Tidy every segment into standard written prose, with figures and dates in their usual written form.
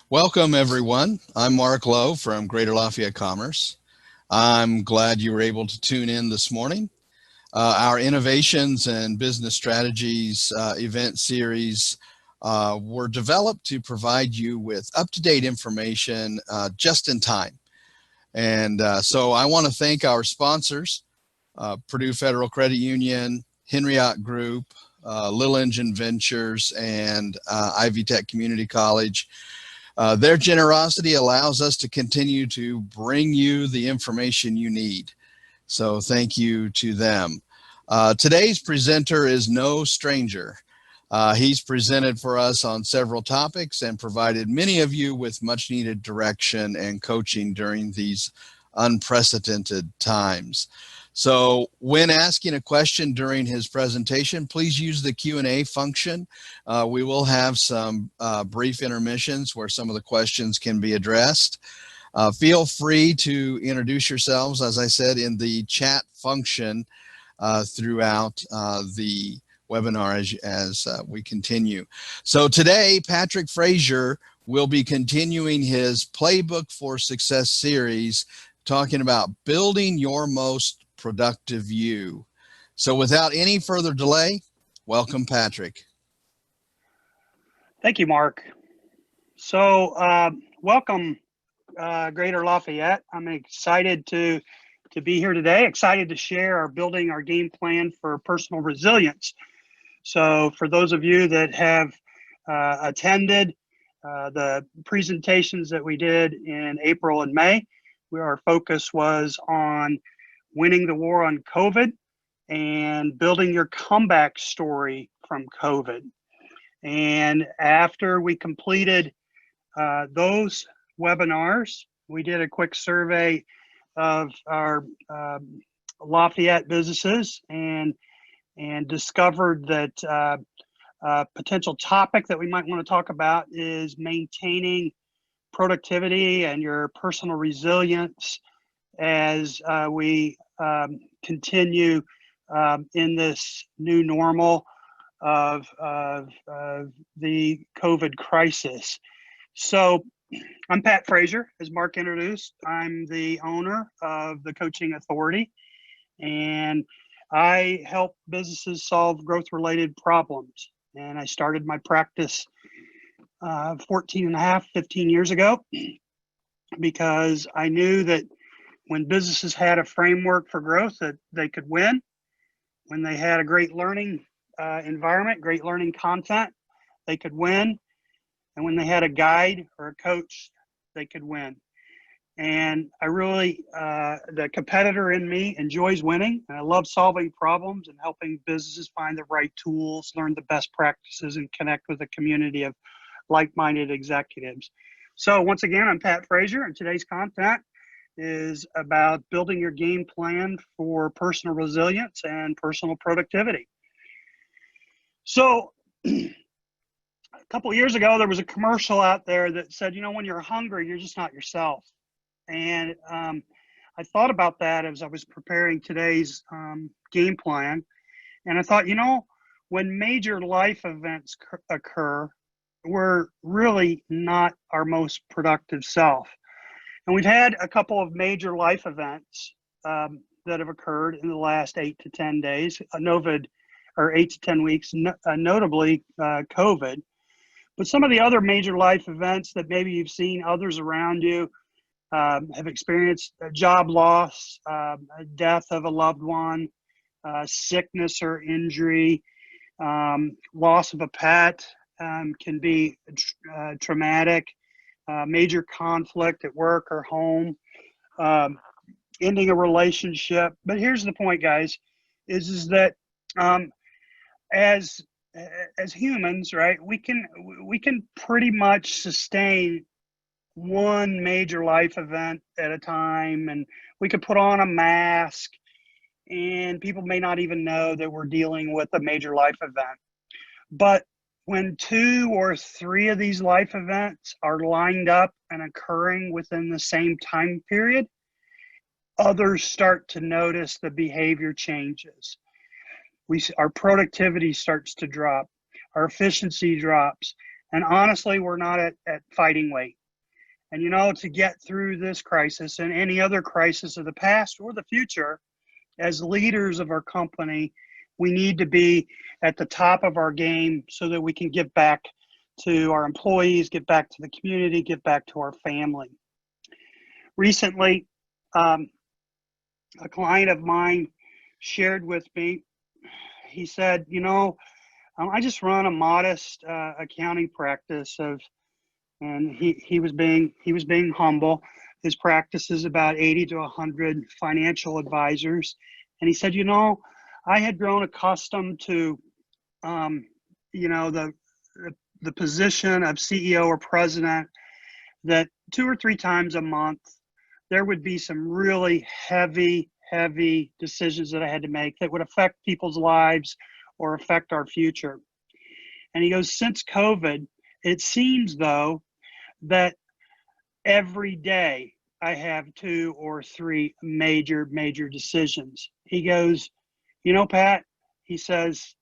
Welcome, everyone. I'm Mark Lowe from Greater Lafayette Commerce. I'm glad you were able to tune in this morning. Our Innovations and Business Strategies event series were developed to provide you with up-to-date information just in time. And so I want to thank our sponsors, Purdue Federal Credit Union, Henriot Group, Little Engine Ventures, and Ivy Tech Community College. Their generosity allows us to continue to bring you the information you need. So thank you to them. Today's presenter is no stranger. He's presented for us on several topics and provided many of you with much needed direction and coaching during these unprecedented times. So when asking a question during his presentation, please use the Q&A function. We will have some brief intermissions where some of the questions can be addressed. Feel free to introduce yourselves, as I said, in the chat function throughout the webinar as we continue. So today, Patrick Frazier will be continuing his Playbook for Success series, talking about building your most productive you. So without any further delay, welcome, Patrick. Thank you, Mark. So welcome, Greater Lafayette. I'm excited to be here today, excited to share our building our game plan for personal resilience. So for those of you that have attended the presentations that we did in April and May, where our focus was on winning the war on COVID and building your comeback story from COVID. And after we completed those webinars, we did a quick survey of our Lafayette businesses and discovered that a potential topic that we might want to talk about is maintaining productivity and your personal resilience as we continue in this new normal of the COVID crisis. So I'm Pat Frazier, as Mark introduced. I'm the owner of the Coaching Authority, and I help businesses solve growth-related problems. And I started my practice 15 years ago, because I knew that when businesses had a framework for growth that they could win, when they had a great learning environment, great learning content, they could win. And when they had a guide or a coach, they could win. And I really, the competitor in me enjoys winning. And I love solving problems and helping businesses find the right tools, learn the best practices, and connect with a community of like-minded executives. So once again, I'm Pat Frazier, and today's content is about building your game plan for personal resilience and personal productivity. So a couple of years ago, there was a commercial out there that said, you know, when you're hungry, you're just not yourself. And I thought about that as I was preparing today's game plan. And I thought, you know, when major life events occur, we're really not our most productive self. And we've had a couple of major life events that have occurred in the last 8 to 10 days, or 8 to 10 weeks, notably COVID. But some of the other major life events that maybe you've seen others around you have experienced: a job loss, a death of a loved one, sickness or injury, loss of a pet can be traumatic. Major conflict at work or home, ending a relationship. But here's the point, guys, is that as humans, right, we can pretty much sustain one major life event at a time, and we could put on a mask, and people may not even know that we're dealing with a major life event. But when 2 or 3 of these life events are lined up and occurring within the same time period, others start to notice the behavior changes. Our productivity starts to drop, our efficiency drops, And honestly, we're not at fighting weight. And you know, to get through this crisis and any other crisis of the past or the future, as leaders of our company, we need to be at the top of our game so that we can give back to our employees, get back to the community, get back to our family. Recently, a client of mine shared with me, he said, you know, I just run a modest accounting practice of, and he was being humble. His practice is about 80 to 100 financial advisors, and he said, you know, I had grown accustomed to, you know, the position of CEO or president, that 2 or 3 times a month there would be some really heavy decisions that I had to make that would affect people's lives or affect our future. And he goes, since COVID, it seems though that every day I have 2 or 3 major decisions. He goes, you know, Pat, he says,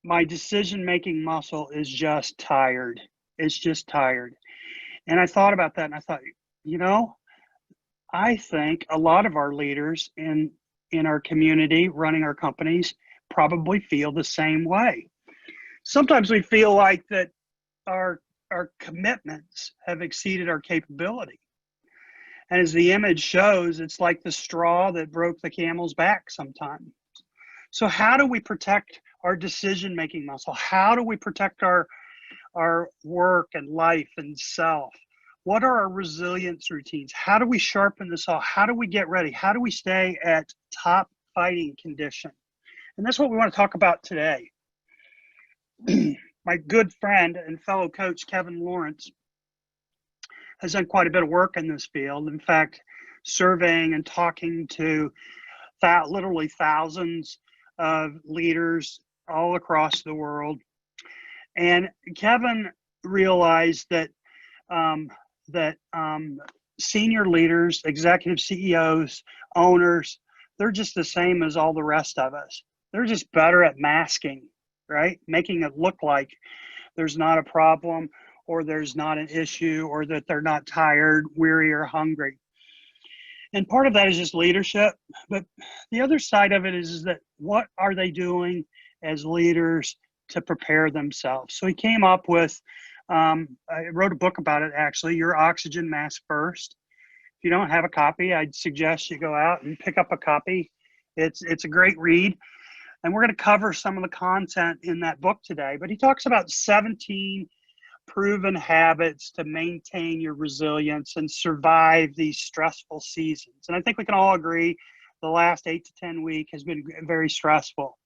my decision making muscle is just tired. It's just tired. And I thought about that and I thought, you know, I think a lot of our leaders in our community running our companies probably feel the same way. Sometimes we feel like that our commitments have exceeded our capability. And as the image shows, it's like the straw that broke the camel's back sometimes. So how do we protect our decision-making muscle? How do we protect our work and life and self? What are our resilience routines? How do we sharpen this all? How do we get ready? How do we stay at top fighting condition? And that's what we want to talk about today. My good friend and fellow coach, Kevin Lawrence, has done quite a bit of work in this field. In fact, surveying and talking to literally thousands of leaders all across the world. And Kevin realized that senior leaders, executive CEOs, owners, they're just the same as all the rest of us. They're just better at masking, right? Making it look like there's not a problem or there's not an issue or that they're not tired, weary, or hungry. And part of that is just leadership. But the other side of it is that what are they doing as leaders to prepare themselves? So he came up with, I wrote a book about it actually, Your Oxygen Mask First. If you don't have a copy, I'd suggest you go out and pick up a copy. It's a great read. And we're going to cover some of the content in that book today. But he talks about 17 proven habits to maintain your resilience and survive these stressful seasons. And I think we can all agree the last 8 to 10 weeks has been very stressful,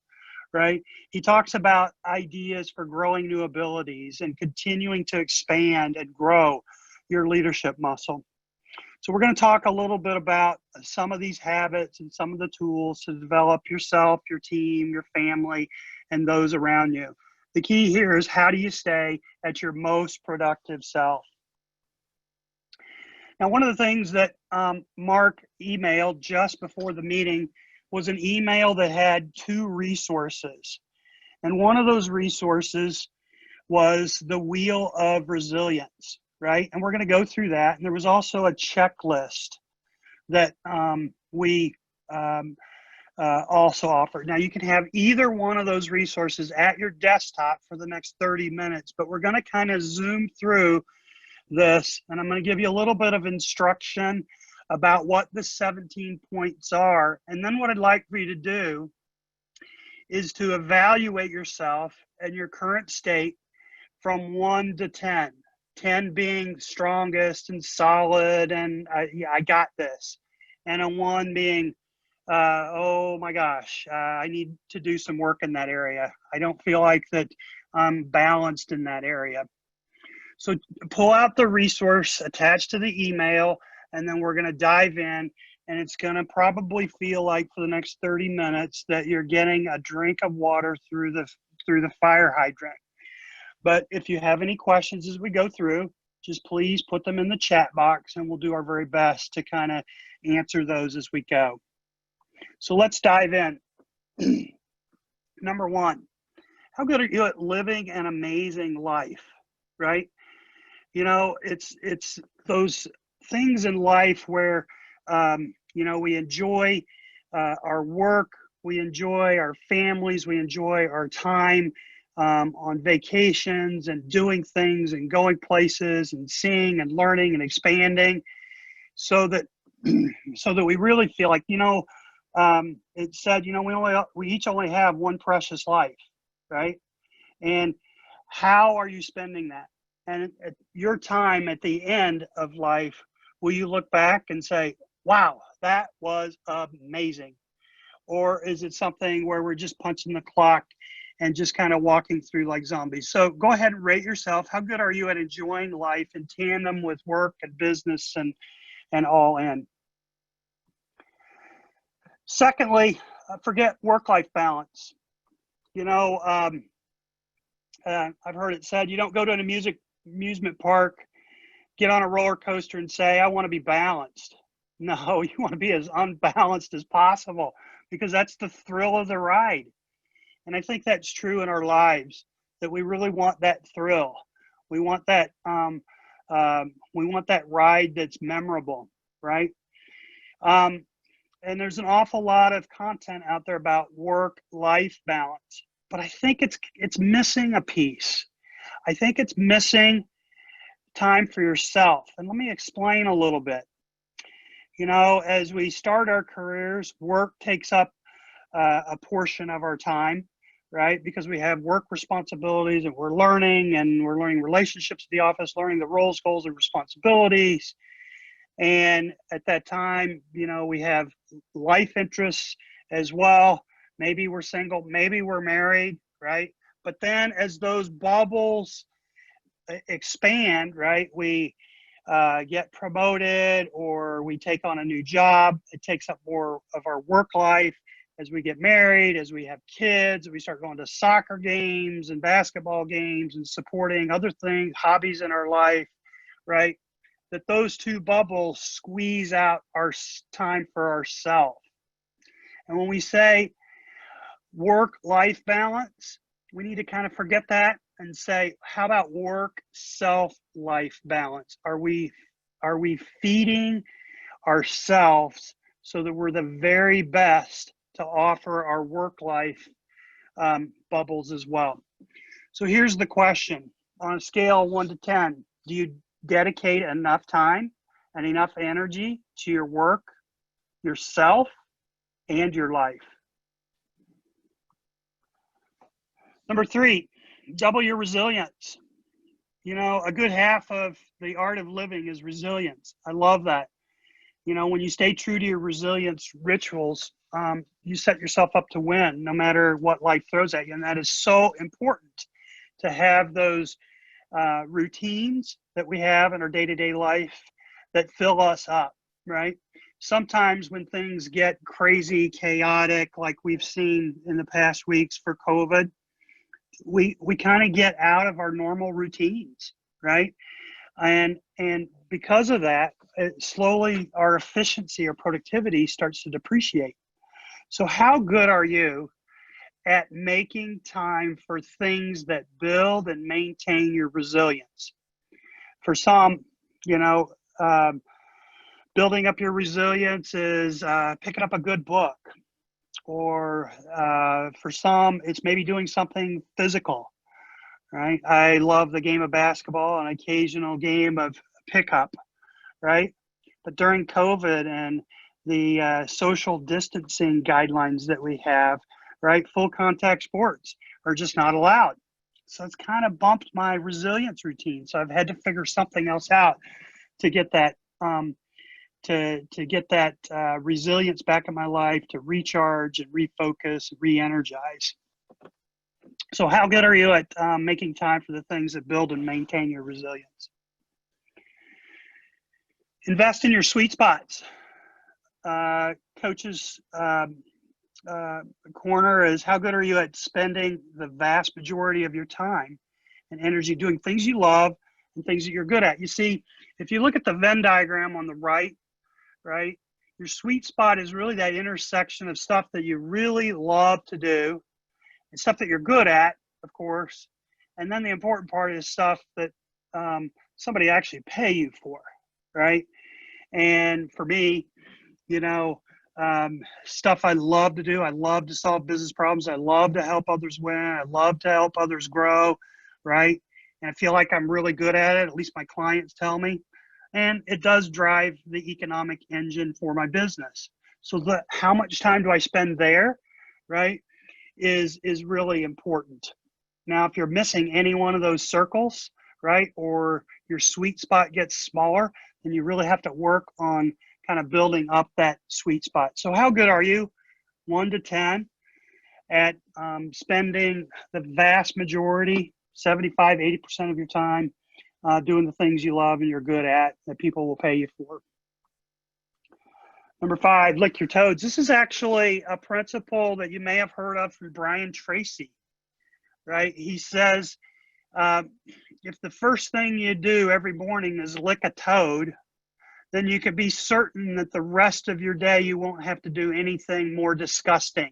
right? He talks about ideas for growing new abilities and continuing to expand and grow your leadership muscle. So we're going to talk a little bit about some of these habits and some of the tools to develop yourself, your team, your family, and those around you. The key here is, how do you stay at your most productive self? Now, one of the things that Mark emailed just before the meeting was an email that had 2 resources. And one of those resources was the Wheel of Resilience, right? And we're going to go through that. And there was also a checklist that we also offered. Now, you can have either one of those resources at your desktop for the next 30 minutes, but we're going to kind of zoom through this, and I'm going to give you a little bit of instruction about what the 17 points are. And then what I'd like for you to do is to evaluate yourself and your current state from 1 to 10. 10 being strongest and solid and I got this, and a 1 being oh my gosh, I need to do some work in that area. I don't feel like that I'm balanced in that area. So pull out the resource attached to the email, and then we're going to dive in, and it's going to probably feel like for the next 30 minutes that you're getting a drink of water through the fire hydrant. But if you have any questions as we go through, just please put them in the chat box, and we'll do our very best to kind of answer those as we go. So let's dive in. Number 1, how good are you at living an amazing life? right? You know, it's those things in life where, you know, we enjoy our work, we enjoy our families, we enjoy our time on vacations and doing things and going places and seeing and learning and expanding, so that so that we really feel like, you know, it said, you know, we each only have one precious life, right? And how are you spending that? And at your time at the end of life, will you look back and say, wow, that was amazing? Or is it something where we're just punching the clock and just kind of walking through like zombies? So go ahead and rate yourself. How good are you at enjoying life in tandem with work and business and all in? Secondly, forget work-life balance. You know, I've heard it said, you don't go to an amusement park, get on a roller coaster and say, I want to be balanced. No, you want to be as unbalanced as possible, because that's the thrill of the ride. And I think that's true in our lives, that we really want that thrill. We want that ride that's memorable, right? Um, and there's an awful lot of content out there about work-life balance, but I think it's missing a piece. I think it's missing time for yourself. And let me explain a little bit. You know, as we start our careers, work takes up a portion of our time, right? Because we have work responsibilities and we're learning relationships at the office, learning the roles, goals, and responsibilities. And at that time, you know, we have life interests as well. Maybe we're single, maybe we're married, right? But then as those bubbles expand, right, we get promoted or we take on a new job. It takes up more of our work life. As we get married, as we have kids, we start going to soccer games and basketball games and supporting other things, hobbies in our life, right? That those two bubbles squeeze out our time for ourselves. And when we say work-life balance, we need to kind of forget that and say, how about work-self-life balance? Are we feeding ourselves so that we're the very best to offer our work life bubbles as well? So here's the question. On a scale of 1 to 10, do you dedicate enough time and enough energy to your work, yourself, and your life? Number 3, double your resilience. You know, a good half of the art of living is resilience. I love that. You know, when you stay true to your resilience rituals, you set yourself up to win no matter what life throws at you. And that is so important, to have those routines that we have in our day-to-day life that fill us up, right? Sometimes when things get crazy, chaotic, like we've seen in the past weeks for COVID, we kind of get out of our normal routines, right? And because of that, slowly our efficiency or productivity starts to depreciate. So how good are you at making time for things that build and maintain your resilience? For some, you know, building up your resilience is picking up a good book, or for some, it's maybe doing something physical, right? I love the game of basketball, an occasional game of pickup, right? But during COVID and the social distancing guidelines that we have, right, full contact sports are just not allowed. So it's kind of bumped my resilience routine. So I've had to figure something else out to get that resilience back in my life, to recharge and refocus, re-energize. So how good are you at making time for the things that build and maintain your resilience? Invest in your sweet spots. Coach's corner is, how good are you at spending the vast majority of your time and energy doing things you love and things that you're good at? You see, if you look at the Venn diagram on the right, your sweet spot is really that intersection of stuff that you really love to do and stuff that you're good at, of course. And then the important part is stuff that somebody actually pay you for, right? And for me, you know, stuff I love to do. I love to solve business problems. I love to help others win. I love to help others grow, right? And I feel like I'm really good at it. At least my clients tell me. And it does drive the economic engine for my business. So how much time do I spend there, right, is really important. Now, if you're missing any one of those circles, right, or your sweet spot gets smaller, then you really have to work on kind of building up that sweet spot. So how good are you, 1 to 10, at spending the vast majority, 75, 80% of your time doing the things you love and you're good at that people will pay you for? Number 5, lick your toads. This is actually a principle that you may have heard of from Brian Tracy, right? He says, if the first thing you do every morning is lick a toad, then you can be certain that the rest of your day you won't have to do anything more disgusting.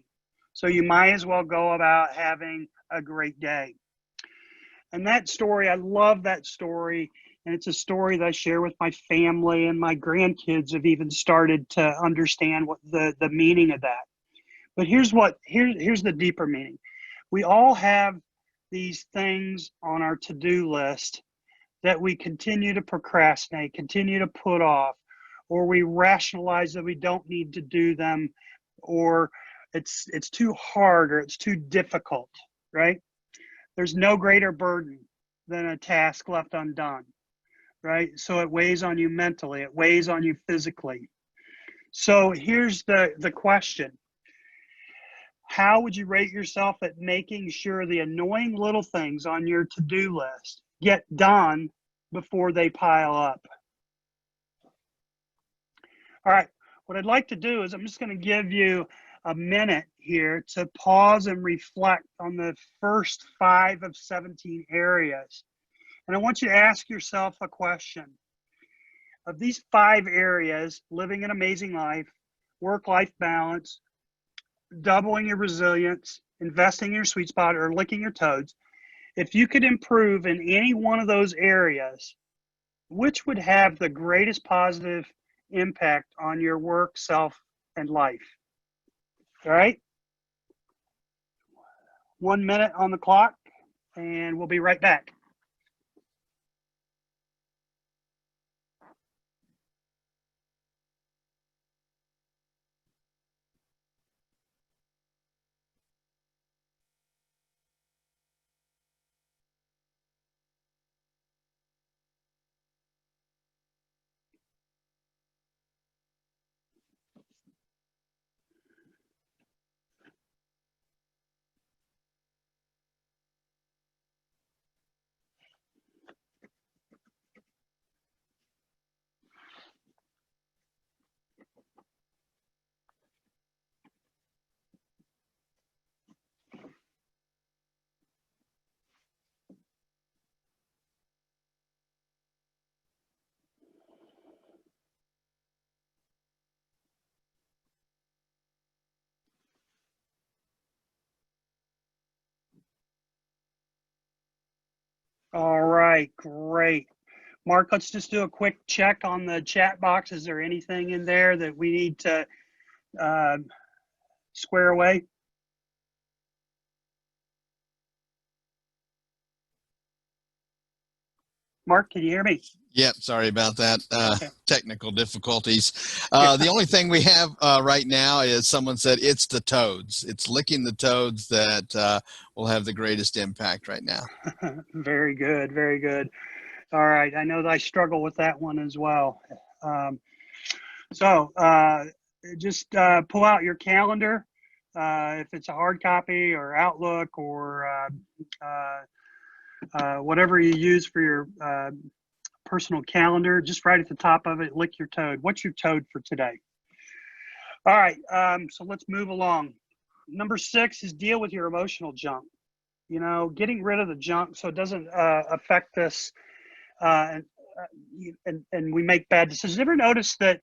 So you might as well go about having a great day. And that story, I love that story. And it's a story that I share with my family, and my grandkids have even started to understand what the meaning of that. But here's the deeper meaning. We all have these things on our to-do list that we continue to procrastinate, continue to put off, or we rationalize that we don't need to do them, or it's too hard, or it's too difficult, right? There's no greater burden than a task left undone, right? So it weighs on you mentally, it weighs on you physically. So here's the question. How would you rate yourself at making sure the annoying little things on your to-do list get done before they pile up? All right, what I'd like to do is I'm just going to give you a minute here to pause and reflect on the first 5 of 17 areas. And I want you to ask yourself a question. Of these 5 areas, living an amazing life, work-life balance, doubling your resilience, investing in your sweet spot, or licking your toads, if you could improve in any one of those areas, which would have the greatest positive impact on your work, self, and life? All right. 1 minute on the clock, and we'll be right back. All right, great. Mark, let's just do a quick check on the chat box. Is there anything in there that we need to square away? Mark, can you hear me? Yep, sorry about that. Okay. Technical difficulties. The only thing we have right now is someone said it's the toads. It's licking the toads that will have the greatest impact right now. Very good, very good. All right, I know that I struggle with that one as well. So just pull out your calendar, if it's a hard copy or Outlook or whatever you use for your personal calendar, just right at the top of it, lick your toad. What's your toad for today? All right, so let's move along. Number 6 is deal with your emotional junk. You know, getting rid of the junk so it doesn't affect us and we make bad decisions. Ever notice that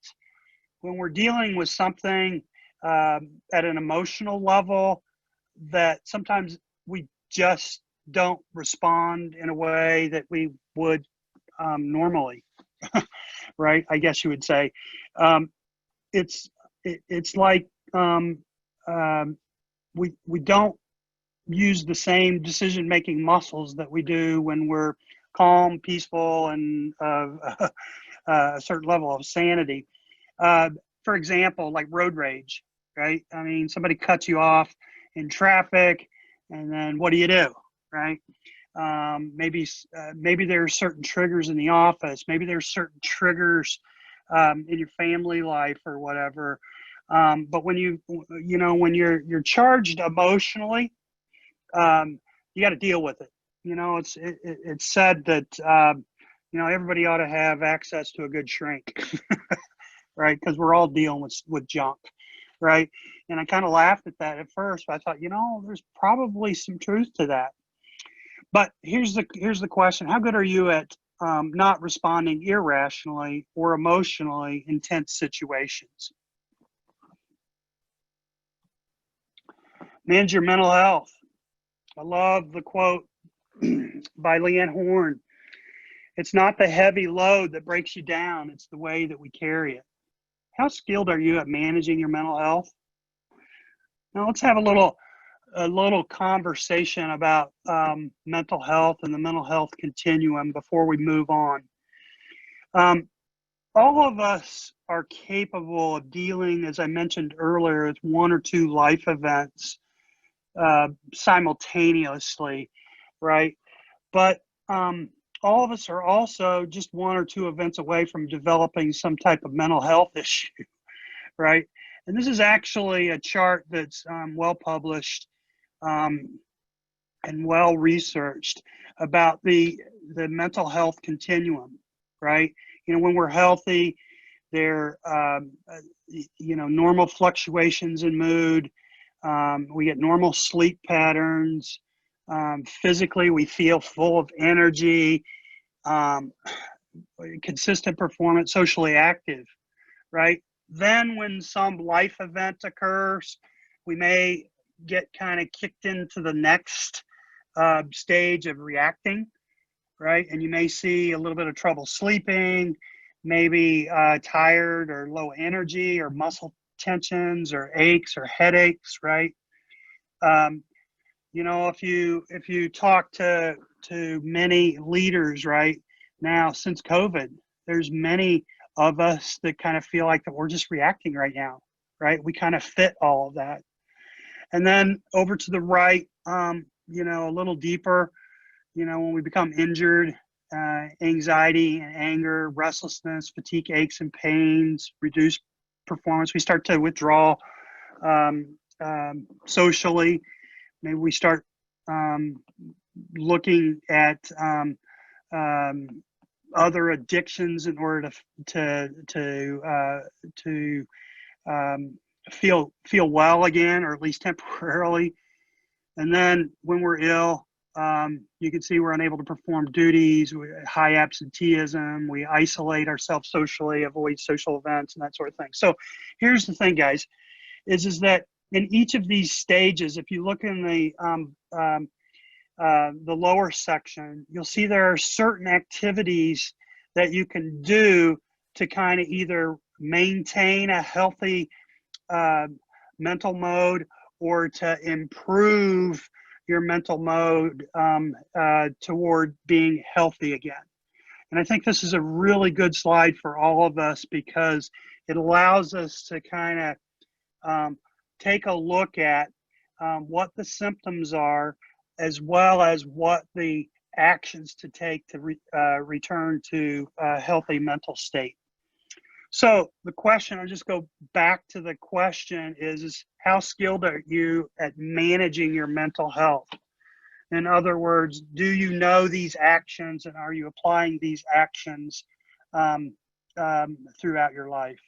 when we're dealing with something at an emotional level, that sometimes we just don't respond in a way that we would normally, right? I guess you would say. Um, it's like we don't use the same decision making muscles that we do when we're calm, peaceful, and a certain level of sanity. Uh, for example, like road rage, right? I mean, somebody cuts you off in traffic, and then what do? Right? Maybe there's certain triggers in the office. Maybe there's certain triggers in your family life or whatever. But when when you're charged emotionally, you got to deal with it. It's said that everybody ought to have access to a good shrink, right? Because we're all dealing with junk, right? And I kind of laughed at that at first, but I thought, there's probably some truth to that. But here's the question: how good are you at not responding irrationally or emotionally in tense situations? Manage your mental health. I love the quote by Leanne Horn. It's not the heavy load that breaks you down, it's the way that we carry it. How skilled are you at managing your mental health? Now let's have a little conversation about mental health and the mental health continuum before we move on. All of us are capable of dealing, as I mentioned earlier, with one or two life events simultaneously, right? But all of us are also just one or two events away from developing some type of mental health issue, right? And this is actually a chart that's well published and well researched about the mental health continuum, right? When we're healthy, there normal fluctuations in mood. We get normal sleep patterns. Physically, we feel full of energy, consistent performance, socially active, right? Then when some life event occurs, we may get kind of kicked into the next stage of reacting, right? And you may see a little bit of trouble sleeping, maybe tired or low energy or muscle tensions or aches or headaches, right? If you talk to many leaders right now since COVID, there's many of us that kind of feel like that we're just reacting right now, right? We kind of fit all of that. And then over to the right, a little deeper, when we become injured, anxiety and anger, restlessness, fatigue, aches and pains, reduced performance, we start to withdraw socially. Maybe we start looking at other addictions in order to feel well again, or at least temporarily. And then when we're ill, you can see we're unable to perform duties, high absenteeism, we isolate ourselves socially, avoid social events, and that sort of thing. So here's the thing, guys, is that in each of these stages, if you look in the lower section, you'll see there are certain activities that you can do to kind of either maintain a healthy mental mode or to improve your mental mode toward being healthy again. And I think this is a really good slide for all of us because it allows us to kind of take a look at what the symptoms are, as well as what the actions to take to return to a healthy mental state. So the question, I'll just go back to the question is how skilled are you at managing your mental health? In other words, do you know these actions and are you applying these actions throughout your life?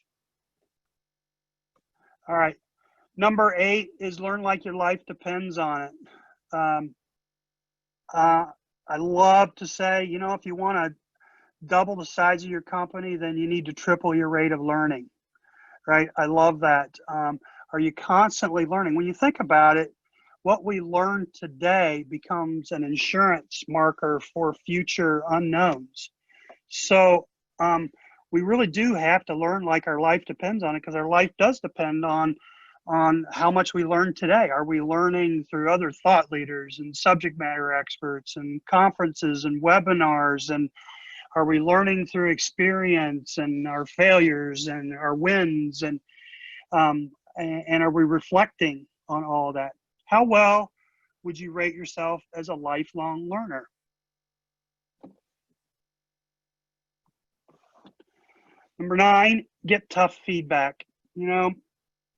All right. Number 8 is learn like your life depends on it. I love to say, if you want to double the size of your company, then you need to triple your rate of learning, right? I love that. Are you constantly learning? When you think about it, what we learn today becomes an insurance marker for future unknowns. So we really do have to learn like our life depends on it, because our life does depend on how much we learn today. Are we learning through other thought leaders and subject matter experts and conferences and webinars? And are we learning through experience and our failures and our wins? And are we reflecting on all that? How well would you rate yourself as a lifelong learner? Number 9, get tough feedback. You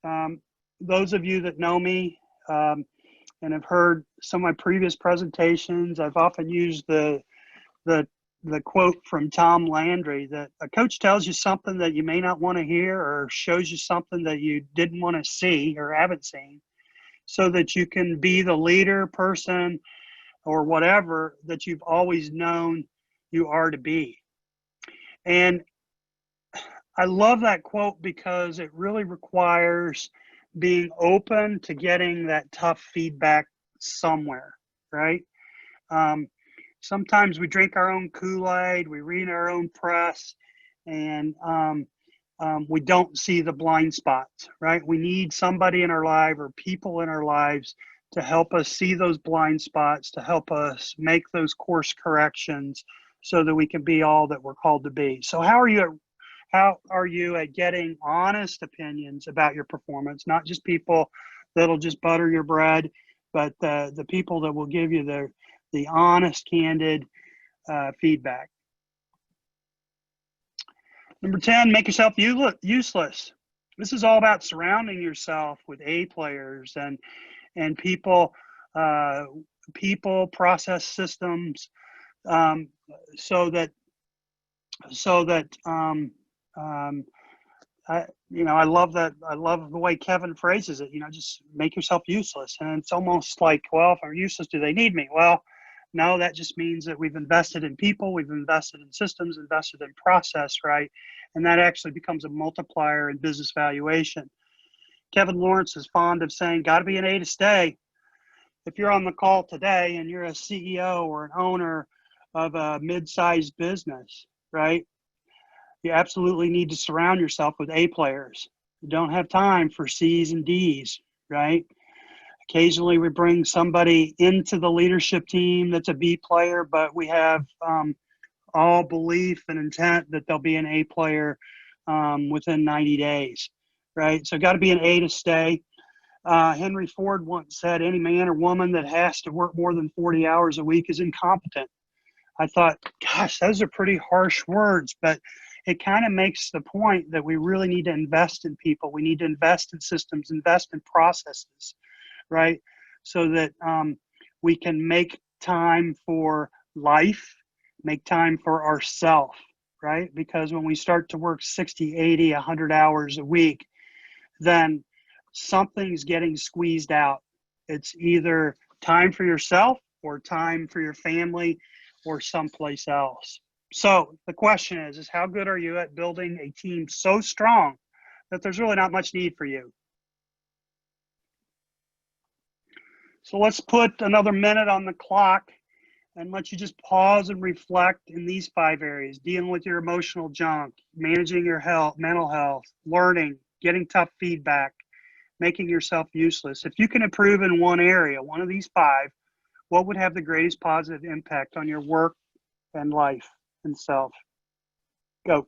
know, those of you that know me and have heard some of my previous presentations, I've often used the the quote from Tom Landry that a coach tells you something that you may not want to hear, or shows you something that you didn't want to see or haven't seen, so that you can be the leader, person, or whatever that you've always known you are to be. And I love that quote because it really requires being open to getting that tough feedback somewhere, right? Um, Sometimes we drink our own Kool-Aid, we read our own press, and we don't see the blind spots, right? We need somebody in our life or people in our lives to help us see those blind spots, to help us make those course corrections so that we can be all that we're called to be. So how are you at getting honest opinions about your performance? Not just people that'll just butter your bread, but the people that will give you the honest, candid feedback. Number 10, make yourself useless. This is all about surrounding yourself with A players and people, process, systems, um, so that so that I love that. I love the way Kevin phrases it. Just make yourself useless, and it's almost like, well, if I'm useless, do they need me? Well, no, that just means that we've invested in people, we've invested in systems, invested in process, right? And that actually becomes a multiplier in business valuation. Kevin Lawrence is fond of saying, got to be an A to stay. If you're on the call today and you're a CEO or an owner of a mid-sized business, right? You absolutely need to surround yourself with A players. You don't have time for C's and D's, right? Occasionally we bring somebody into the leadership team that's a B player, but we have all belief and intent that they'll be an A player within 90 days, right? So got to be an A to stay. Henry Ford once said, any man or woman that has to work more than 40 hours a week is incompetent. I thought, gosh, those are pretty harsh words, but it kind of makes the point that we really need to invest in people. We need to invest in systems, invest in processes, right? So that we can make time for life, make time for ourself, right? Because when we start to work 60, 80, 100 hours a week, then something's getting squeezed out. It's either time for yourself or time for your family or someplace else. So the question is how good are you at building a team so strong that there's really not much need for you? So let's put another minute on the clock and let you just pause and reflect in these 5 areas: dealing with your emotional junk, managing your health, mental health, learning, getting tough feedback, making yourself useless. If you can improve in one area, one of these 5, what would have the greatest positive impact on your work and life and self? Go.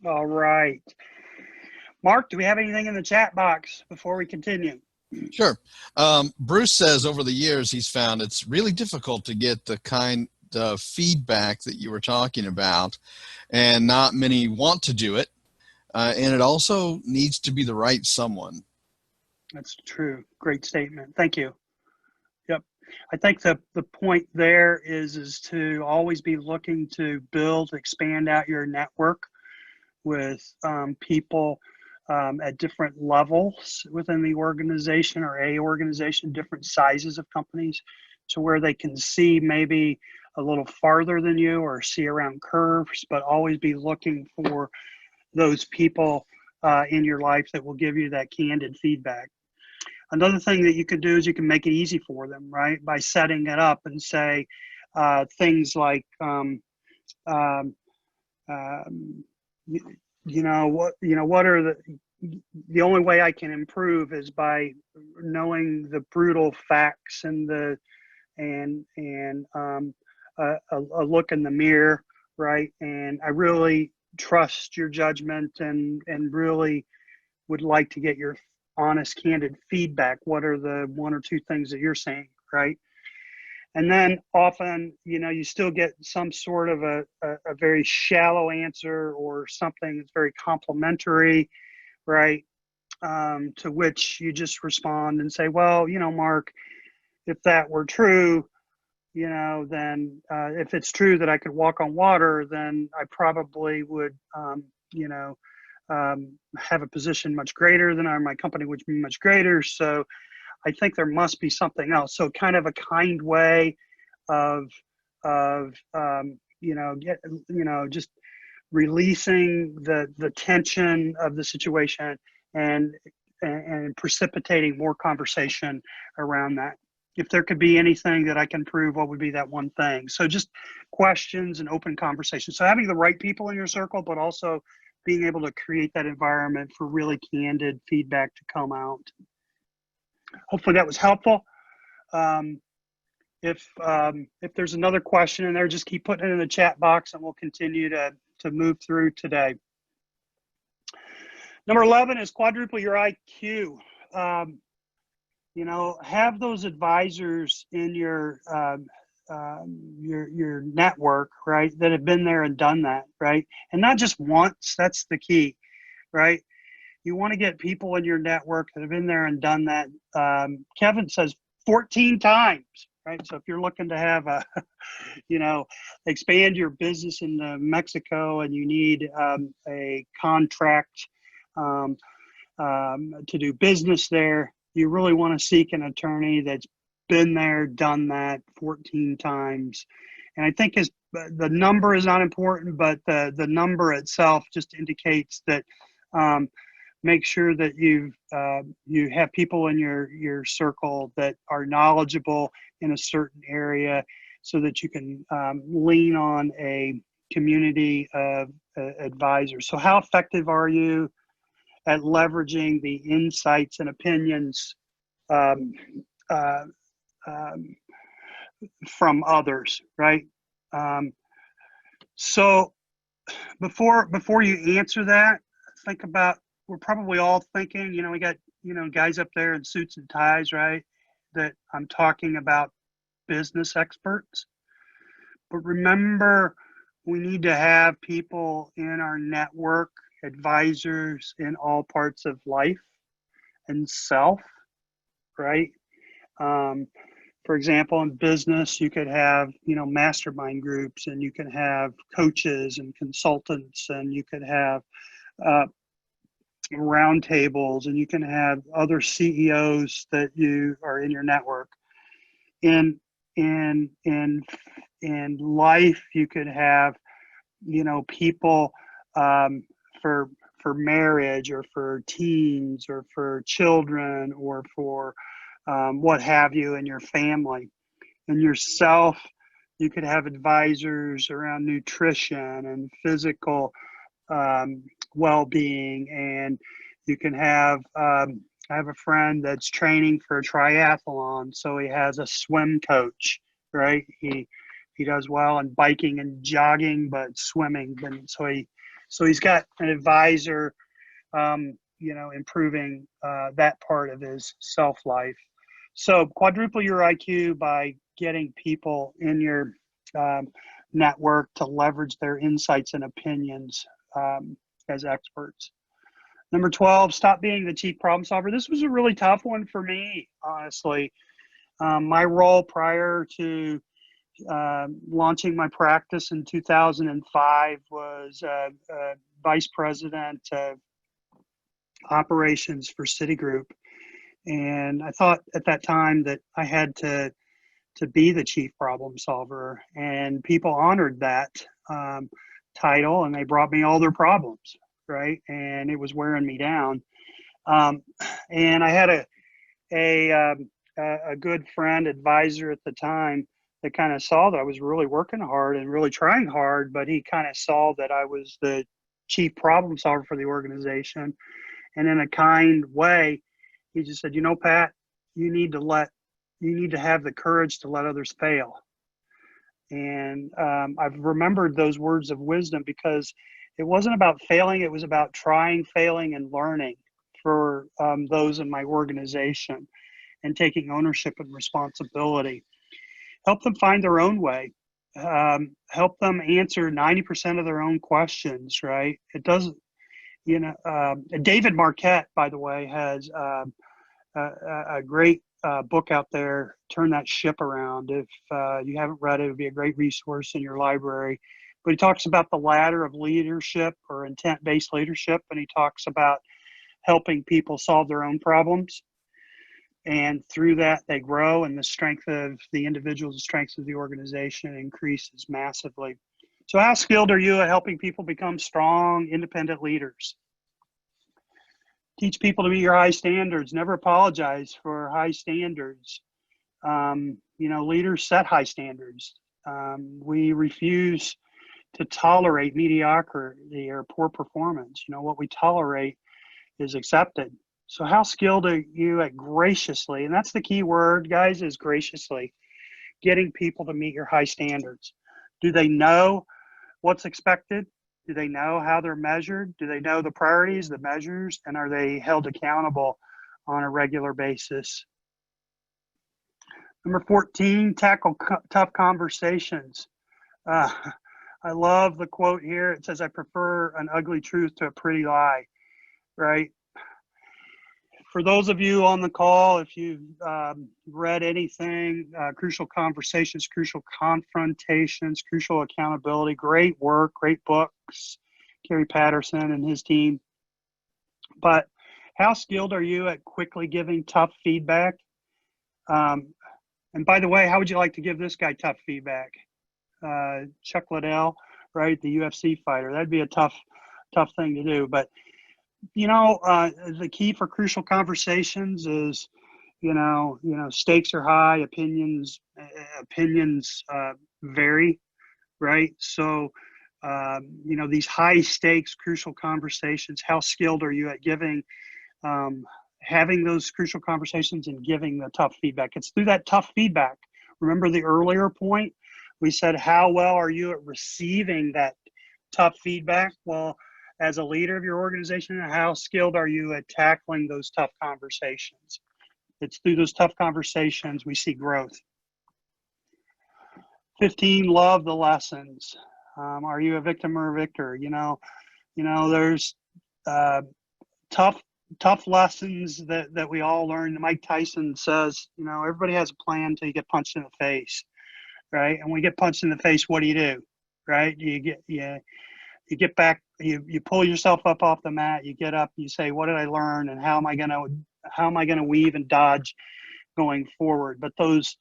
All right. Mark, do we have anything in the chat box before we continue? Sure. Bruce says over the years he's found it's really difficult to get the kind of feedback that you were talking about, and not many want to do it. And it also needs to be the right someone. That's true. Great statement. Thank you. Yep. I think the point there is to always be looking to build, expand out your network with people at different levels within the organization or a organization, different sizes of companies, to where they can see maybe a little farther than you or see around curves, but always be looking for those people in your life that will give you that candid feedback. Another thing that you can do is you can make it easy for them, right? By setting it up and say things like, um, what are the only way I can improve is by knowing the brutal facts and a look in the mirror, right? And I really trust your judgment and really would like to get your honest, candid feedback. What are the one or two things that you're saying, right? And then often, you still get some sort of a very shallow answer or something that's very complimentary, right? To which you just respond and say, well, Mark, if that were true, then if it's true that I could walk on water, then I probably would, have a position much greater than my company would be much greater. So I think there must be something else. So kind of a kind way of just releasing the tension of the situation and precipitating more conversation around that. If there could be anything that I can prove, what would be that one thing? So just questions and open conversation. So having the right people in your circle, but also being able to create that environment for really candid feedback to come out. Hopefully that was helpful. If there's another question in there, just keep putting it in the chat box and we'll continue to move through today. Number 11 is quadruple your IQ. Have those advisors in your network, right, that have been there and done that, right? And not just once, that's the key, right? You want to get people in your network that have been there and done that. Kevin says 14 times, right? So if you're looking to have expand your business into Mexico and you need a contract to do business there, you really want to seek an attorney that's been there, done that 14 times. And I think the number is not important, but the number itself just indicates that make sure that you have people in your circle that are knowledgeable in a certain area so that you can lean on a community of advisors. So how effective are you at leveraging the insights and opinions from others, right? So before you answer that, think about, we're probably all thinking, we got, guys up there in suits and ties, right? That I'm talking about business experts. But remember, we need to have people in our network, advisors in all parts of life and self, right? For example, in business, you could have, mastermind groups, and you can have coaches and consultants, and you could have roundtables, and you can have other CEOs that you are in your network. In life, you could have, people for marriage or for teens or for children or for what have you in your family. In yourself, you could have advisors around nutrition and physical well-being, and you can have I have a friend that's training for a triathlon, so he has a swim coach, right? He does well in biking and jogging, but swimming, and so he So he's got an advisor, improving that part of his self life. So quadruple your IQ by getting people in your network to leverage their insights and opinions as experts. Number 12, stop being the chief problem solver. This was a really tough one for me, honestly. My role prior to launching my practice in 2005 was vice president of operations for Citigroup. And I thought at that time that I had to be the chief problem solver, and people honored that title, and they brought me all their problems, right? And it was wearing me down. And I had a good friend, advisor at the time, that kind of saw that I was really working hard and really trying hard, but he kind of saw that I was the chief problem solver for the organization. And in a kind way, he just said, Pat, you need to have the courage to let others fail. And I've remembered those words of wisdom because it wasn't about failing. It was about trying, failing, and learning for those in my organization and taking ownership and responsibility. Help them find their own way. Help them answer 90% of their own questions, right? It doesn't, David Marquette, by the way, has a great book out there, Turn That Ship Around. If you haven't read it, it would be a great resource in your library. But he talks about the ladder of leadership or intent-based leadership, and he talks about helping people solve their own problems. And through that, they grow, and the strength of the individuals, the strength of the organization increases massively. So how skilled are you at helping people become strong, independent leaders? Teach people to meet your high standards. Never apologize for high standards. Leaders set high standards. We refuse to tolerate mediocrity or poor performance. What we tolerate is accepted. So how skilled are you at graciously, and that's the key word, guys, is graciously, getting people to meet your high standards? Do they know what's expected? Do they know how they're measured? Do they know the priorities, the measures, and are they held accountable on a regular basis? Number 14, tackle tough conversations. I love the quote here. It says, I prefer an ugly truth to a pretty lie, right? For those of you on the call, if you've read anything, Crucial Conversations, Crucial Confrontations, Crucial Accountability, great work, great books, Kerry Patterson and his team. But how skilled are you at quickly giving tough feedback? And by the way, how would you like to give this guy tough feedback? Chuck Liddell, right, the UFC fighter. That'd be a tough thing to do. But the key for Crucial Conversations is, stakes are high, opinions vary, right? So, these high stakes Crucial Conversations, how skilled are you at having those crucial conversations and giving the tough feedback? It's through that tough feedback. Remember the earlier point? We said, how well are you at receiving that tough feedback? Well, as a leader of your organization, how skilled are you at tackling those tough conversations? It's through those tough conversations we see growth. 15, love the lessons. Are you a victim or a victor? There's tough lessons that we all learn. Mike Tyson says, everybody has a plan until you get punched in the face, right? And when we get punched in the face, what do? Right? You get back, you pull yourself up off the mat, you get up, you say, what did I learn, and how am I gonna weave and dodge going forward? But those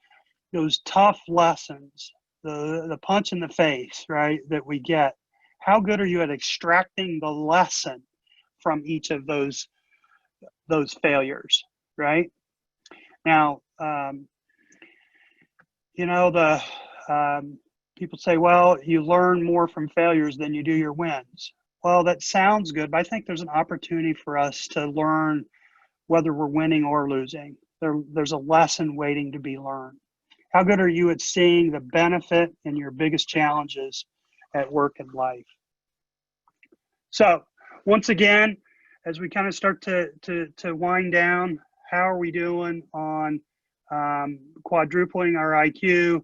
tough lessons, the punch in the face, right, that we get, how good are you at extracting the lesson from each of those failures, right? Now, people say, well, you learn more from failures than you do your wins. Well, that sounds good, but I think there's an opportunity for us to learn whether we're winning or losing. There's a lesson waiting to be learned. How good are you at seeing the benefit in your biggest challenges at work and life? So once again, as we kind of start to wind down, how are we doing on quadrupling our IQ,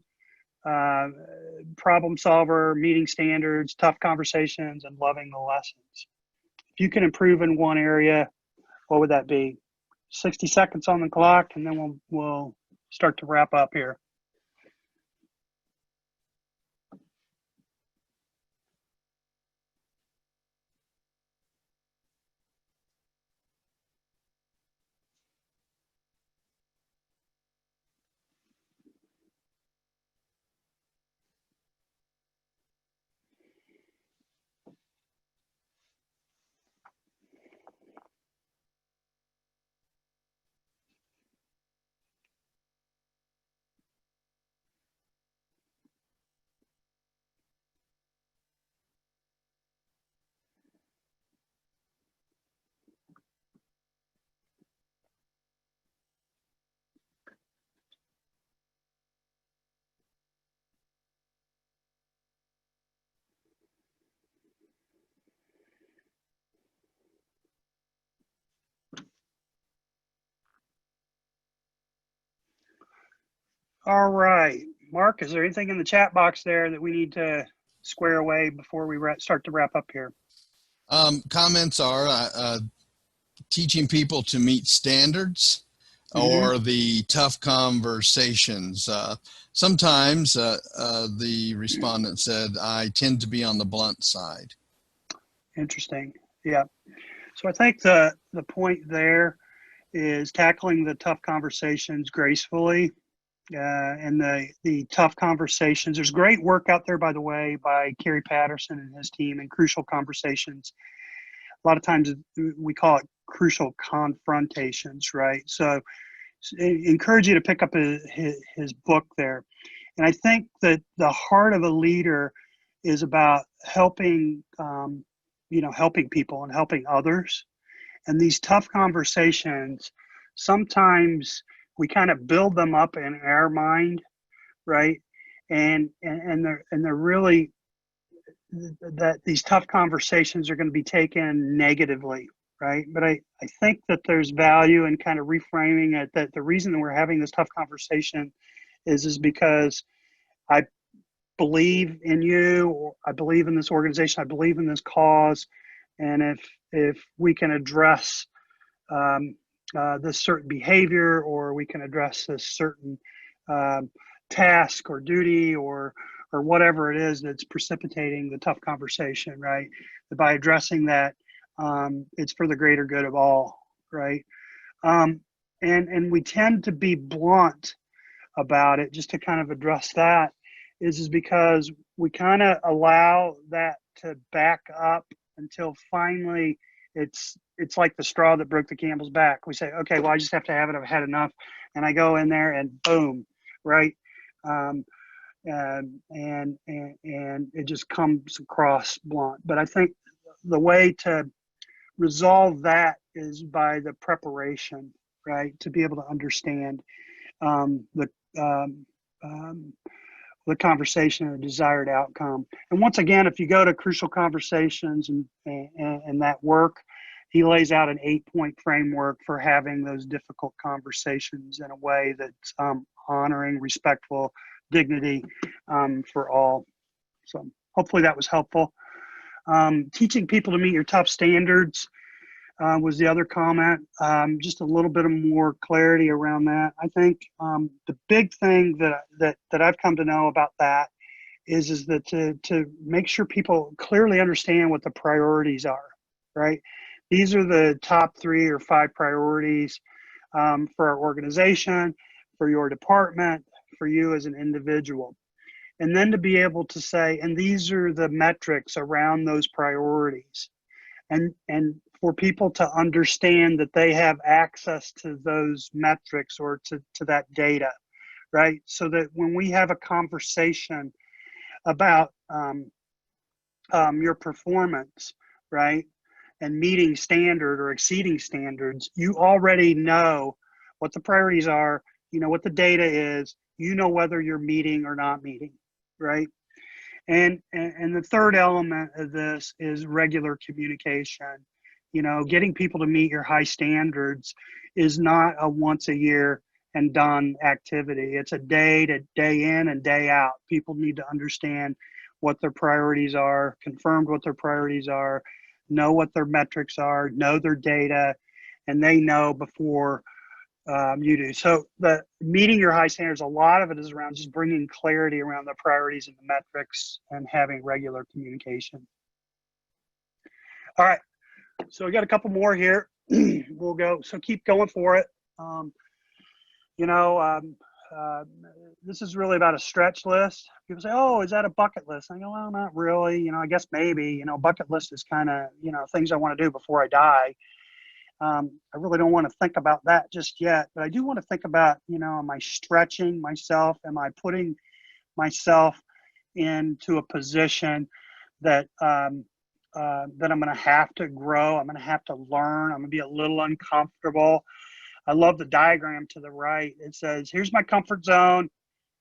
problem solver, meeting standards, tough conversations, and loving the lessons? If you can improve in one area, what would that be? 60 seconds on the clock, and then we'll start to wrap up here. All right, Mark, is there anything in the chat box there that we need to square away before we start to wrap up here? Comments are teaching people to meet standards or the tough conversations. Sometimes the respondent said, I tend to be on the blunt side. Interesting. Yeah. So I think the point there is tackling the tough conversations gracefully. And the tough conversations. There's great work out there, by the way, by Kerry Patterson and his team in Crucial Conversations. A lot of times we call it crucial confrontations, right? So I encourage you to pick up his book there. And I think that the heart of a leader is about helping, helping people and helping others. And these tough conversations, sometimes we kind of build them up in our mind, right? And they're really that these tough conversations are going to be taken negatively, right? But I think that there's value in kind of reframing it, that the reason that we're having this tough conversation is because I believe in you, or I believe in this organization, I believe in this cause, and if we can address this certain behavior, or we can address this certain task or duty, or whatever it is that's precipitating the tough conversation, right? That by addressing that, it's for the greater good of all, right? And we tend to be blunt about it, just to kind of address that, is because we kind of allow that to back up until finally it's like the straw that broke the camel's back. We say, okay, well, I just have to have it. I've had enough. And I go in there and boom, right? And it just comes across blunt. But I think the way to resolve that is by the preparation, right? To be able to understand the conversation or desired outcome. And once again, if you go to Crucial Conversations and that work, he lays out an 8-point framework for having those difficult conversations in a way that's honoring, respectful, dignity for all. So hopefully that was helpful. Teaching people to meet your tough standards was the other comment. Just a little bit of more clarity around that. I think the big thing that I've come to know about that is that to make sure people clearly understand what the priorities are, right? These are the top 3 or 5 priorities for our organization, for your department, for you as an individual. And then to be able to say, and these are the metrics around those priorities. And for people to understand that they have access to those metrics or to that data, right? So that when we have a conversation about your performance, right, and meeting standard or exceeding standards, you already know what the priorities are, you know what the data is, you know whether you're meeting or not meeting, right? And the third element of this is regular communication. You know, getting people to meet your high standards is not a once a year and done activity. It's a day to day in and day out. People need to understand what their priorities are, confirmed what their priorities are, know what their metrics are, know their data, and they know before you do. So the meeting your high standards, a lot of it is around just bringing clarity around the priorities and the metrics and having regular communication. All right, so we got a couple more here. We'll go, so keep going for it. You know, this is really about a stretch list. People say, oh, is that a bucket list? I go, well, not really. You know, I guess maybe, you know, bucket list is kind of, you know, things I want to do before I die. I really don't want to think about that just yet, but I do want to think about, you know, am I stretching myself? Am I putting myself into a position that that I'm going to have to grow? I'm going to have to learn. I'm going to be a little uncomfortable. I love the diagram to the right. It says, here's my comfort zone,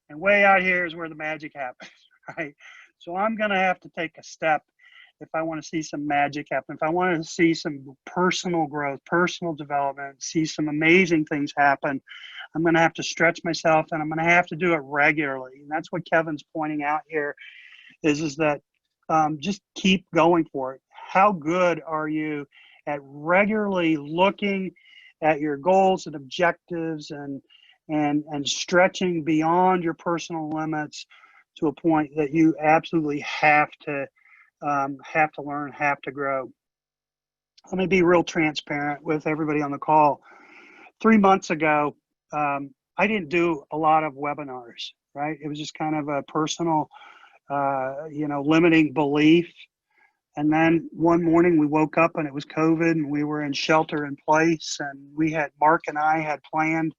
and way out here is where the magic happens, right? So I'm going to have to take a step if I want to see some magic happen, if I want to see some personal growth, personal development, see some amazing things happen, I'm going to have to stretch myself, and I'm going to have to do it regularly. And that's what Kevin's pointing out here is that just keep going for it. How good are you at regularly looking at your goals and objectives and stretching beyond your personal limits to a point that you absolutely have to learn, have to grow. Let me be real transparent with everybody on the call. 3 months ago, I didn't do a lot of webinars, right? It was just kind of a personal, you know, limiting belief. And then one morning we woke up and it was COVID and we were in shelter in place. And Mark and I had planned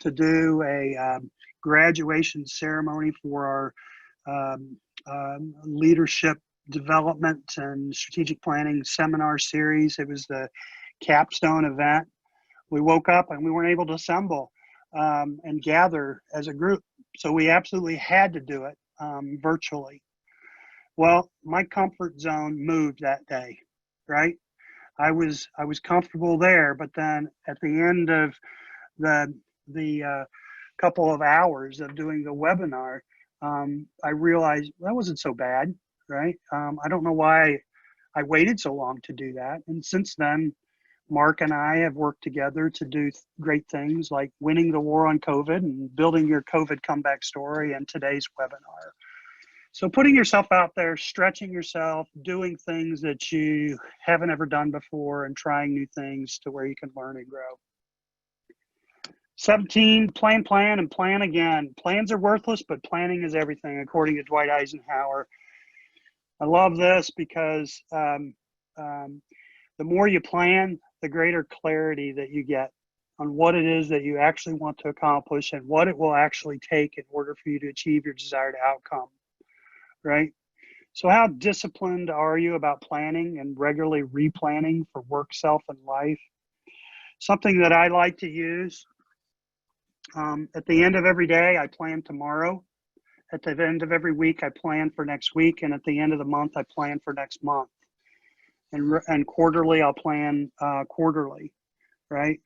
to do a graduation ceremony for our leadership development and strategic planning seminar series. It was the capstone event. We woke up and we weren't able to assemble and gather as a group. So we absolutely had to do it virtually. Well, my comfort zone moved that day, right? I was comfortable there, but then at the end of the couple of hours of doing the webinar, I realized that wasn't so bad, right? I don't know why I waited so long to do that. And since then, Mark and I have worked together to do great things like winning the war on COVID and building your COVID comeback story and today's webinar. So putting yourself out there, stretching yourself, doing things that you haven't ever done before and trying new things to where you can learn and grow. 17, plan, and plan again. Plans are worthless, but planning is everything, according to Dwight Eisenhower. I love this because the more you plan, the greater clarity that you get on what it is that you actually want to accomplish and what it will actually take in order for you to achieve your desired outcome, right? So how disciplined are you about planning and regularly replanning for work, self, and life? Something that I like to use. At the end of every day, I plan tomorrow. At the end of every week, I plan for next week. And at the end of the month, I plan for next month. And quarterly, I'll plan quarterly, right?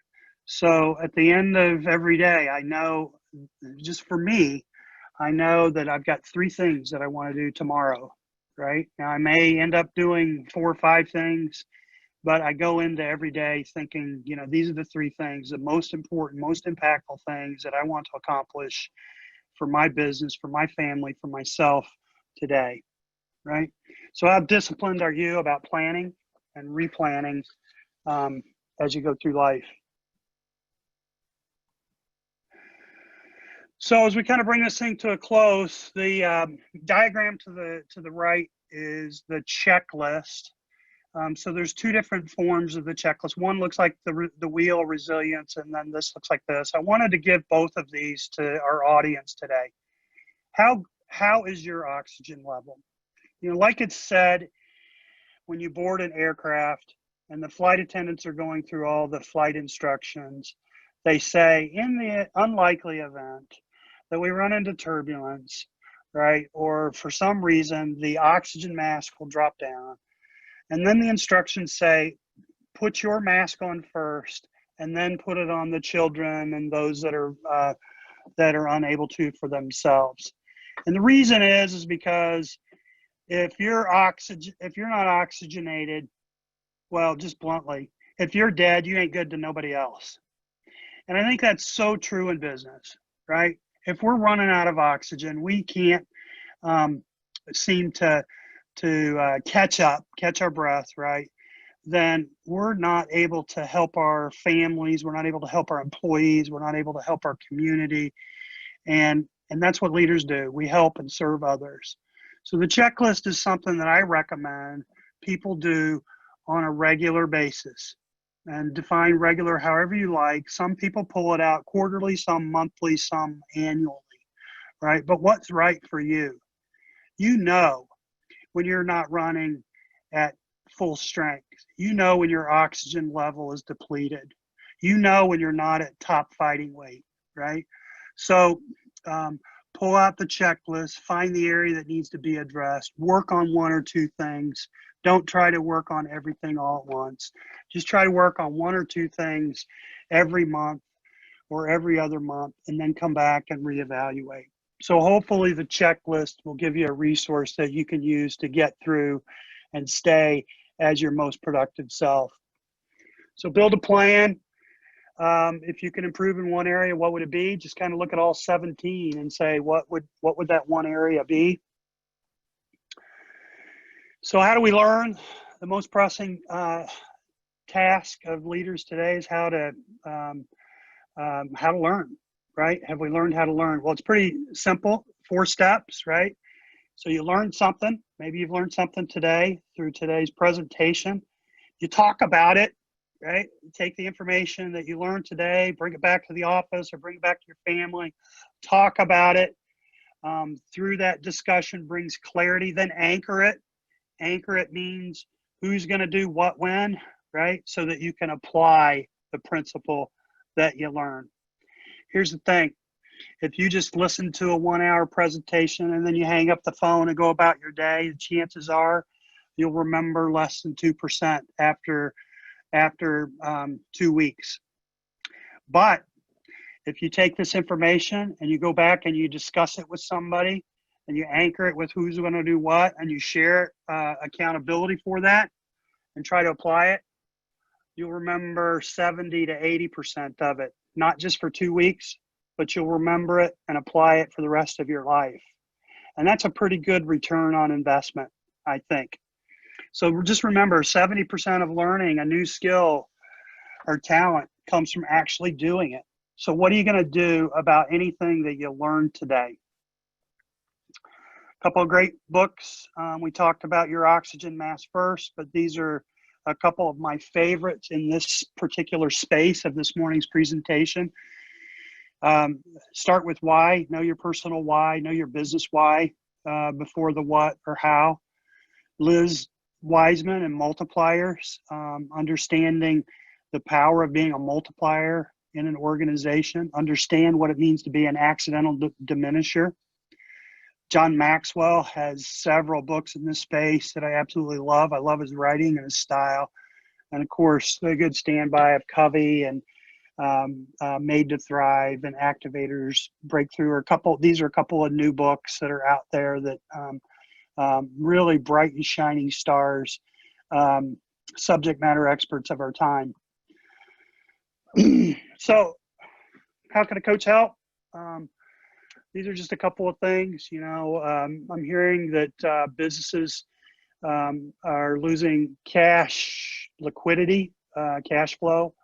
So at the end of every day, I know, just for me, I know that I've got 3 things that I want to do tomorrow, right? Now, I may end up doing 4 or 5 things, but I go into every day thinking, you know, these are the 3 things, the most important, most impactful things that I want to accomplish for my business, for my family, for myself today, right? So how disciplined are you about planning and replanning as you go through life? So as we kind of bring this thing to a close, the diagram to the right is the checklist. So there's 2 different forms of the checklist. One looks like the wheel resilience, and then this looks like this. I wanted to give both of these to our audience today. How is your oxygen level? You know, like it's said, when you board an aircraft and the flight attendants are going through all the flight instructions, they say, in the unlikely event that we run into turbulence, right? Or for some reason, the oxygen mask will drop down. And then the instructions say, put your mask on first, and then put it on the children and those that are unable to for themselves. And the reason is because if you're not oxygenated, well, just bluntly, if you're dead, you ain't good to nobody else. And I think that's so true in business, right? If we're running out of oxygen, we can't seem to catch our breath, right? Then we're not able to help our families. We're not able to help our employees. We're not able to help our community. And that's what leaders do. We help and serve others. So the checklist is something that I recommend people do on a regular basis, and define regular however you like. Some people pull it out quarterly, some monthly, some annually, right? But what's right for you? You know when you're not running at full strength. You know when your oxygen level is depleted. You know when you're not at top fighting weight, right? So pull out the checklist, find the area that needs to be addressed, work on one or two things. Don't try to work on everything all at once. Just try to work on one or two things every month or every other month, and then come back and reevaluate. So hopefully the checklist will give you a resource that you can use to get through and stay as your most productive self. So build a plan. If you can improve in one area, what would it be? Just kind of look at all 17 and say, what would that one area be? So how do we learn? The most pressing task of leaders today is how to learn, right? Have we learned how to learn? Well, it's pretty simple, 4 steps, right? So you learn something. Maybe you've learned something today through today's presentation. You talk about it, right? You take the information that you learned today, bring it back to the office or bring it back to your family, talk about it. Through that discussion brings clarity, then anchor it. Anchor it means who's going to do what when, right? So that you can apply the principle that you learn. Here's the thing. If you just listen to a 1-hour presentation and then you hang up the phone and go about your day, the chances are you'll remember less than 2% after 2 weeks. But if you take this information and you go back and you discuss it with somebody and you anchor it with who's going to do what, and you share accountability for that and try to apply it, you'll remember 70 to 80% of it, not just for 2 weeks, but you'll remember it and apply it for the rest of your life. And that's a pretty good return on investment, I think. So just remember, 70% of learning a new skill or talent comes from actually doing it. So what are you going to do about anything that you learned today? A couple of great books. We talked about Your Oxygen Mask first, but these are a couple of my favorites in this particular space of this morning's presentation. Start with why. Know your personal why. Know your business why before the what or how. Liz Wiseman and multipliers, understanding the power of being a multiplier in an organization, understand what it means to be an accidental diminisher. John Maxwell has several books in this space that I absolutely love. I love his writing and his style. And of course, the good standby of Covey and Made to Thrive and Activators Breakthrough these are a couple of new books that are out there that really bright and shining stars, subject matter experts of our time. So how can a coach help? These are just a couple of things. I'm hearing that businesses are losing cash liquidity, cash flow.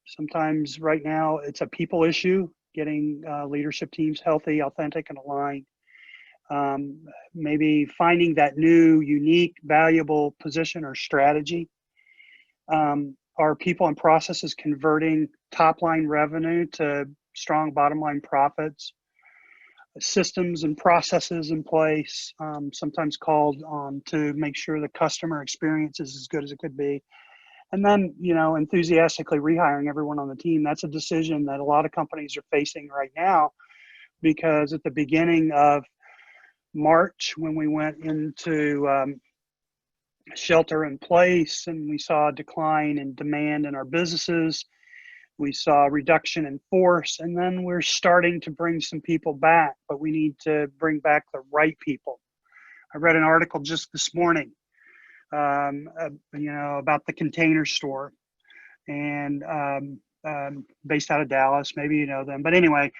Sometimes right now it's a people issue, getting leadership teams healthy, authentic, and aligned. Maybe finding that new, unique, valuable position or strategy. Are people and processes converting top line revenue to strong bottom line profits? Systems and processes in place, sometimes called on to make sure the customer experience is as good as it could be. And then, enthusiastically rehiring everyone on the team. That's a decision that a lot of companies are facing right now. because at the beginning of March, when we went into shelter in place and we saw a decline in demand in our businesses, we saw a reduction in force, and then we're starting to bring some people back, but we need to bring back the right people. I read an article just this morning, about the Container Store, and based out of Dallas. Maybe you know them, but anyway,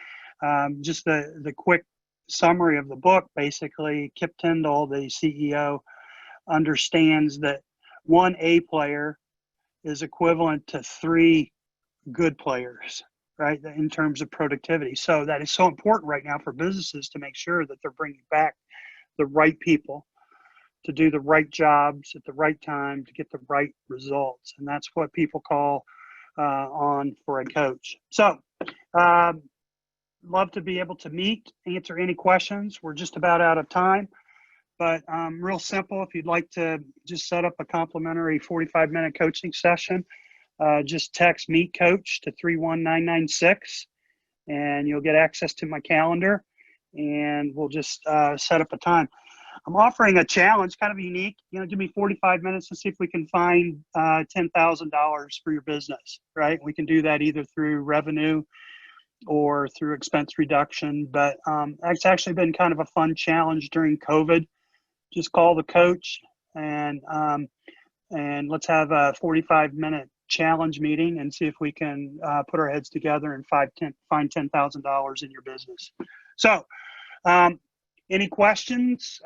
just the quick summary of the book. Basically, Kip Tyndall, the CEO, understands that one A player is equivalent to three good players, right? In terms of productivity. So that is so important right now for businesses to make sure that they're bringing back the right people to do the right jobs at the right time to get the right results. And that's what people call on for a coach. So love to be able to meet, answer any questions. We're just about out of time, but real simple. If you'd like to just set up a complimentary 45-minute coaching session, just text Meet Coach to 31996 and you'll get access to my calendar, and we'll just set up a time. I'm offering a challenge, kind of unique. Give me 45 minutes to see if we can find $10,000 for your business, right? We can do that either through revenue or through expense reduction, but it's actually been kind of a fun challenge during COVID. Just call the coach and let's have a 45-minute challenge meeting and see if we can put our heads together and find $10,000 in your business. So, any questions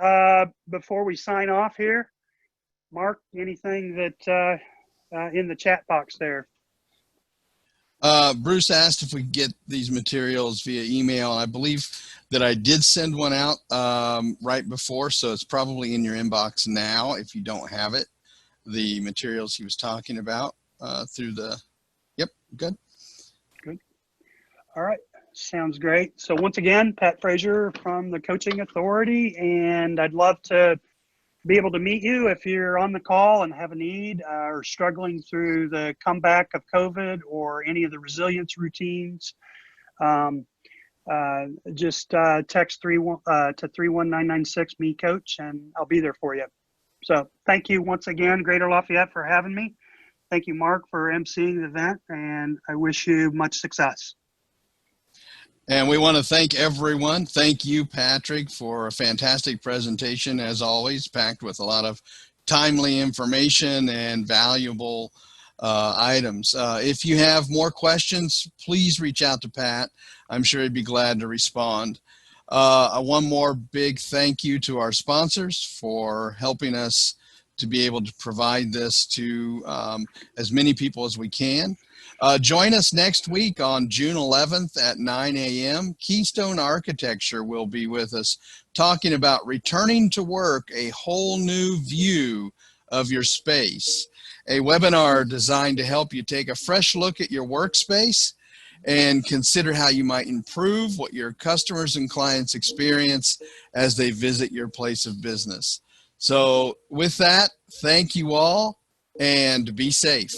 before we sign off here? Mark, anything that in the chat box there? Bruce asked if we could get these materials via email. I believe that I did send one out right before, so it's probably in your inbox now if you don't have it. The materials he was talking about through the, yep, good. Good. All right. Sounds great. So once again, Pat Frazier from the Coaching Authority, and I'd love to be able to meet you if you're on the call and have a need or struggling through the comeback of COVID or any of the resilience routines. Just text to 31996 me coach, and I'll be there for you. So thank you once again, Greater Lafayette, for having me. Thank you, Mark, for emceeing the event, and I wish you much success. And we want to thank everyone. Thank you, Patrick, for a fantastic presentation, as always, packed with a lot of timely information and valuable items. If you have more questions, please reach out to Pat. I'm sure he'd be glad to respond. One more big thank you to our sponsors for helping us to be able to provide this to as many people as we can. Join us next week on June 11th at 9 a.m. Keystone Architecture will be with us talking about returning to work, a whole new view of your space. A webinar designed to help you take a fresh look at your workspace and consider how you might improve what your customers and clients experience as they visit your place of business. So with that, thank you all and be safe.